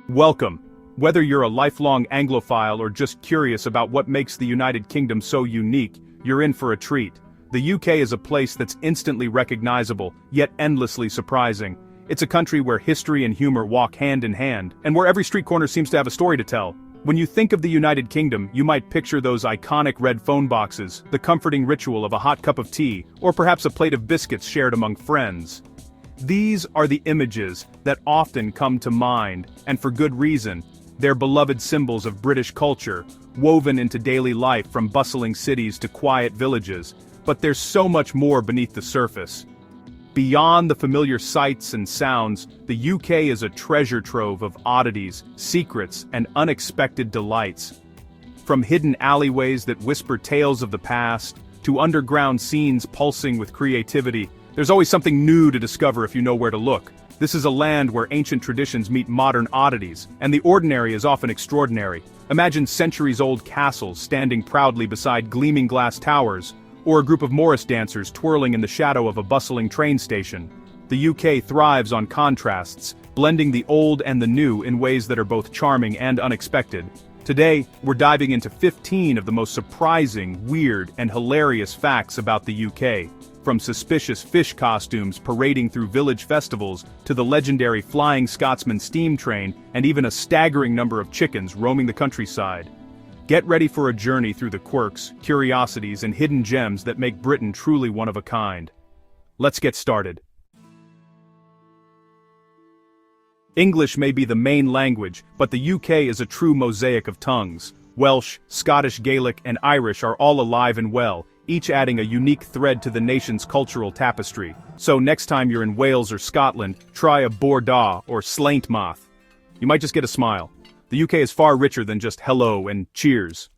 Welcome. Whether you're a lifelong Anglophile or just curious about what makes the United Kingdom so unique, you're in for a treat. The UK is a place that's instantly recognizable, yet endlessly surprising. It's a country where history and humor walk hand in hand, and where every street corner seems to have a story to tell. When you think of the United Kingdom, you might picture those iconic red phone boxes, the comforting ritual of a hot cup of tea, or perhaps a plate of biscuits shared among friends. These are the images that often come to mind, and for good reason. They're beloved symbols of British culture, woven into daily life from bustling cities to quiet villages. But there's so much more beneath the surface. Beyond the familiar sights and sounds, the UK is a treasure trove of oddities, secrets, and unexpected delights. From hidden alleyways that whisper tales of the past, to underground scenes pulsing with creativity, there's always something new to discover if you know where to look. This is a land where ancient traditions meet modern oddities, and the ordinary is often extraordinary. Imagine centuries-old castles standing proudly beside gleaming glass towers, or a group of Morris dancers twirling in the shadow of a bustling train station. The UK thrives on contrasts, blending the old and the new in ways that are both charming and unexpected. Today, we're diving into 15 of the most surprising, weird, and hilarious facts about the UK. From suspicious fish costumes parading through village festivals, to the legendary Flying Scotsman steam train, and even a staggering number of chickens roaming the countryside. Get ready for a journey through the quirks, curiosities, and hidden gems that make Britain truly one of a kind. Let's get started. English may be the main language, but the UK is a true mosaic of tongues. Welsh, Scottish Gaelic, and Irish are all alive and well, each adding a unique thread to the nation's cultural tapestry. So next time you're in Wales or Scotland, try a Bordah or Slaintmoth. You might just get a smile. The UK is far richer than just hello and cheers.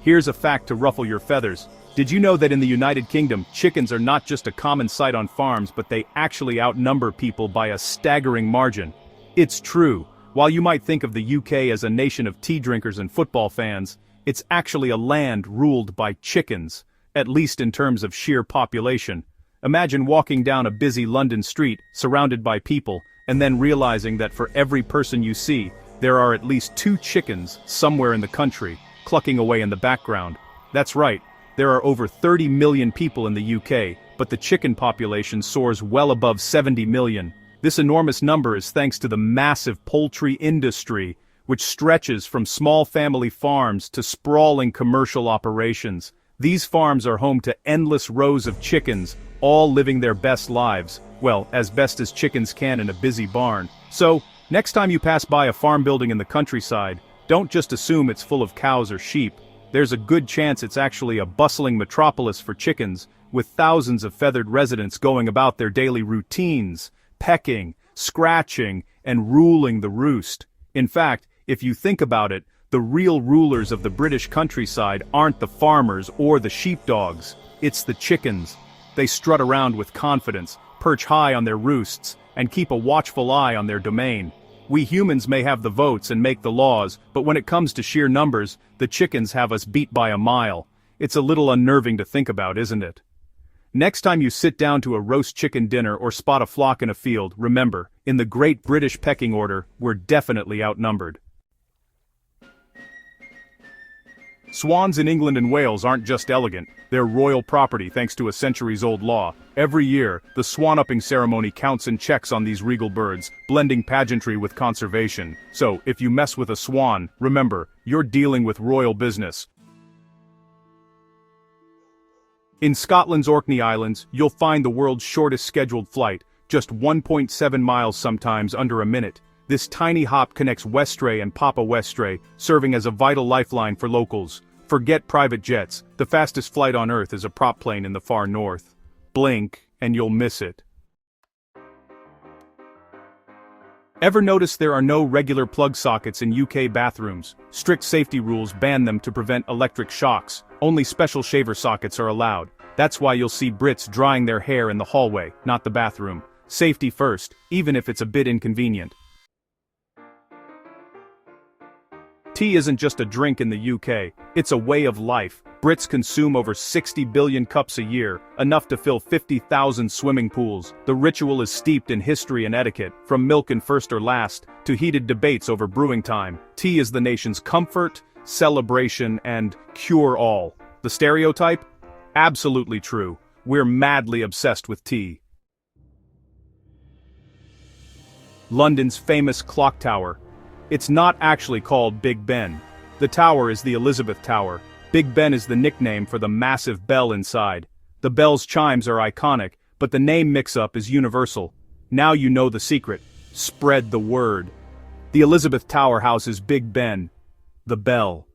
Here's a fact to ruffle your feathers. Did you know that in the United Kingdom, chickens are not just a common sight on farms, but they actually outnumber people by a staggering margin? It's true. While you might think of the UK as a nation of tea drinkers and football fans, it's actually a land ruled by chickens, at least in terms of sheer population. Imagine walking down a busy London street, surrounded by people, and then realizing that for every person you see, there are at least 2 chickens somewhere in the country, clucking away in the background. That's right, there are over 30 million people in the UK, but the chicken population soars well above 70 million. This enormous number is thanks to the massive poultry industry, which stretches from small family farms to sprawling commercial operations. These farms are home to endless rows of chickens, all living their best lives, well, as best as chickens can in a busy barn. So, next time you pass by a farm building in the countryside, don't just assume it's full of cows or sheep. There's a good chance it's actually a bustling metropolis for chickens, with thousands of feathered residents going about their daily routines, pecking, scratching, and ruling the roost. In fact, if you think about it, the real rulers of the British countryside aren't the farmers or the sheepdogs, it's the chickens. They strut around with confidence, perch high on their roosts, and keep a watchful eye on their domain. We humans may have the votes and make the laws, but when it comes to sheer numbers, the chickens have us beat by a mile. It's a little unnerving to think about, isn't it? Next time you sit down to a roast chicken dinner or spot a flock in a field, remember, in the Great British Pecking Order, we're definitely outnumbered. Swans in England and Wales aren't just elegant, they're royal property thanks to a centuries-old law. Every year, the swan-upping ceremony counts and checks on these regal birds, blending pageantry with conservation. So, if you mess with a swan, remember, you're dealing with royal business. In Scotland's Orkney Islands, you'll find the world's shortest scheduled flight, just 1.7 miles sometimes under a minute. This tiny hop connects Westray and Papa Westray, serving as a vital lifeline for locals. Forget private jets, the fastest flight on Earth is a prop plane in the far north. Blink, and you'll miss it. Ever notice there are no regular plug sockets in UK bathrooms? Strict safety rules ban them to prevent electric shocks. Only special shaver sockets are allowed. That's why you'll see Brits drying their hair in the hallway, not the bathroom. Safety first, even if it's a bit inconvenient. Tea isn't just a drink in the UK, it's a way of life. Brits consume over 60 billion cups a year, enough to fill 50,000 swimming pools. The ritual is steeped in history and etiquette, from milk and first or last, to heated debates over brewing time. Tea is the nation's comfort, celebration, and cure-all. The stereotype? Absolutely true. We're madly obsessed with tea. London's famous clock tower. It's not actually called Big Ben. The tower is the Elizabeth Tower. Big Ben is the nickname for the massive bell inside. The bell's chimes are iconic, but the name mix-up is universal. Now you know the secret. Spread the word. The Elizabeth Tower houses Big Ben, the bell.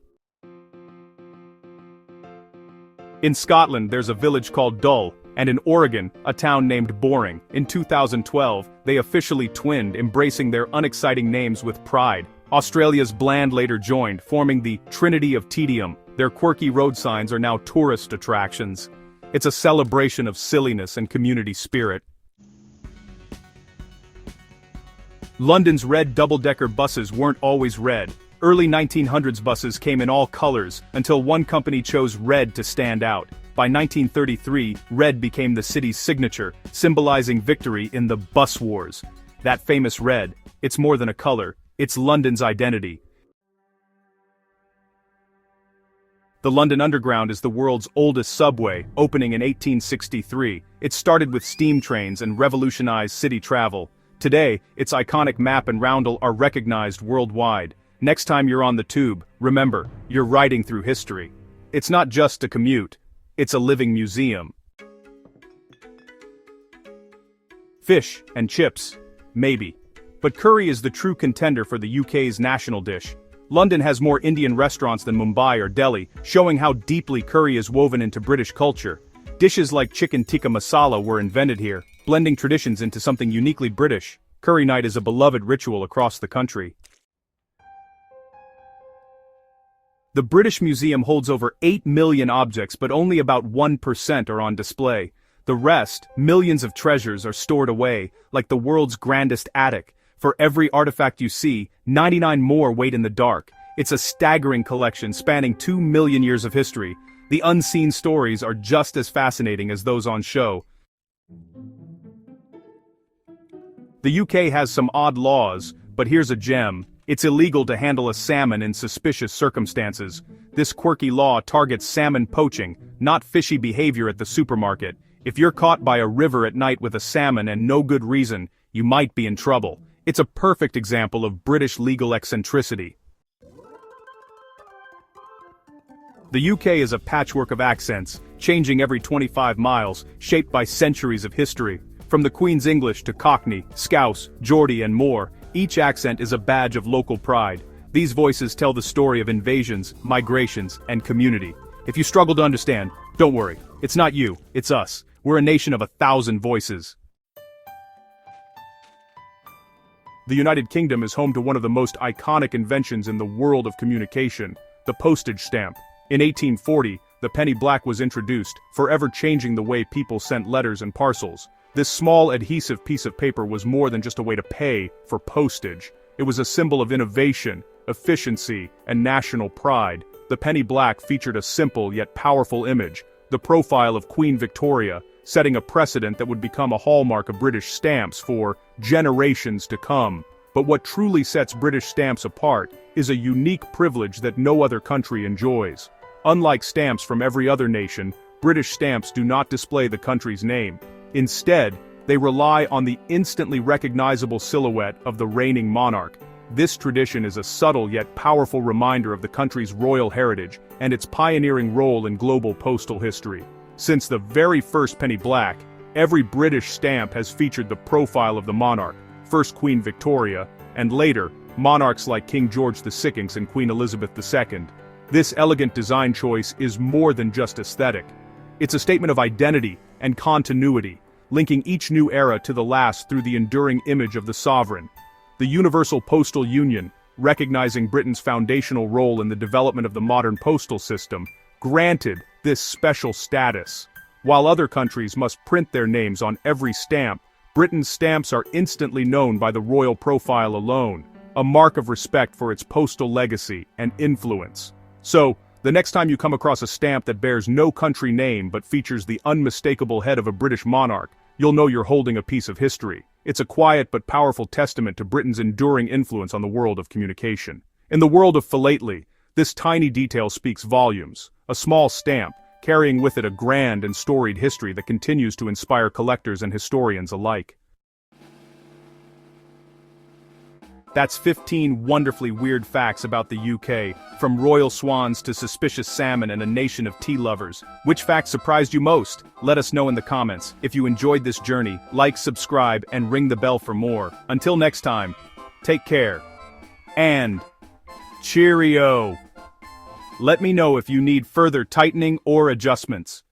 In Scotland, there's a village called Dull, and in Oregon, a town named Boring. In 2012, they officially twinned, embracing their unexciting names with pride. Australia's Bland later joined, forming the Trinity of Tedium. Their quirky road signs are now tourist attractions. It's a celebration of silliness and community spirit. London's red double-decker buses weren't always red. Early 1900s buses came in all colors, until one company chose red to stand out. By 1933, red became the city's signature, symbolizing victory in the bus wars. That famous red, it's more than a color, it's London's identity. The London Underground is the world's oldest subway, opening in 1863. It started with steam trains and revolutionized city travel. Today, its iconic map and roundel are recognized worldwide. Next time you're on the tube, remember, you're riding through history. It's not just a commute, it's a living museum. Fish and chips, maybe. But curry is the true contender for the UK's national dish. London has more Indian restaurants than Mumbai or Delhi, showing how deeply curry is woven into British culture. Dishes like chicken tikka masala were invented here, blending traditions into something uniquely British. Curry night is a beloved ritual across the country. The British Museum holds over 8 million objects, but only about 1% are on display. The rest, millions of treasures, are stored away, like the world's grandest attic. For every artifact you see, 99 more wait in the dark. It's a staggering collection spanning 2 million years of history. The unseen stories are just as fascinating as those on show. The UK has some odd laws, but here's a gem. It's illegal to handle a salmon in suspicious circumstances. This quirky law targets salmon poaching, not fishy behavior at the supermarket. If you're caught by a river at night with a salmon and no good reason, you might be in trouble. It's a perfect example of British legal eccentricity. The UK is a patchwork of accents, changing every 25 miles, shaped by centuries of history. From the Queen's English to Cockney, Scouse, Geordie and more, each accent is a badge of local pride. These voices tell the story of invasions, migrations, and community. If you struggle to understand, don't worry. It's not you, it's us. We're a nation of 1,000 voices. The United Kingdom is home to one of the most iconic inventions in the world of communication, the postage stamp. In 1840, the penny black was introduced, forever changing the way people sent letters and parcels. This small adhesive piece of paper was more than just a way to pay for postage. It was a symbol of innovation, efficiency, and national pride. The penny black featured a simple yet powerful image, the profile of Queen Victoria, setting a precedent that would become a hallmark of British stamps for generations to come. But what truly sets British stamps apart is a unique privilege that no other country enjoys. Unlike stamps from every other nation, British stamps do not display the country's name. Instead, they rely on the instantly recognizable silhouette of the reigning monarch. This tradition is a subtle yet powerful reminder of the country's royal heritage and its pioneering role in global postal history. Since the very first penny black, every British stamp has featured the profile of the monarch, first Queen Victoria, and later, monarchs like King George VI and Queen Elizabeth II. This elegant design choice is more than just aesthetic. It's a statement of identity and continuity, linking each new era to the last through the enduring image of the sovereign. The Universal Postal Union, recognizing Britain's foundational role in the development of the modern postal system, granted this special status. While other countries must print their names on every stamp, Britain's stamps are instantly known by the royal profile alone. a mark of respect for its postal legacy and influence. So, the next time you come across a stamp that bears no country name but features the unmistakable head of a British monarch, you'll know you're holding a piece of history. It's a quiet but powerful testament to Britain's enduring influence on the world of communication. In the world of philately, this tiny detail speaks volumes. A small stamp, carrying with it a grand and storied history that continues to inspire collectors and historians alike. That's 15 wonderfully weird facts about the UK, from royal swans to suspicious salmon and a nation of tea lovers. Which fact surprised you most? Let us know in the comments. If you enjoyed this journey, like, subscribe, and ring the bell for more. Until next time, take care. And cheerio! Let me know if you need further tightening or adjustments.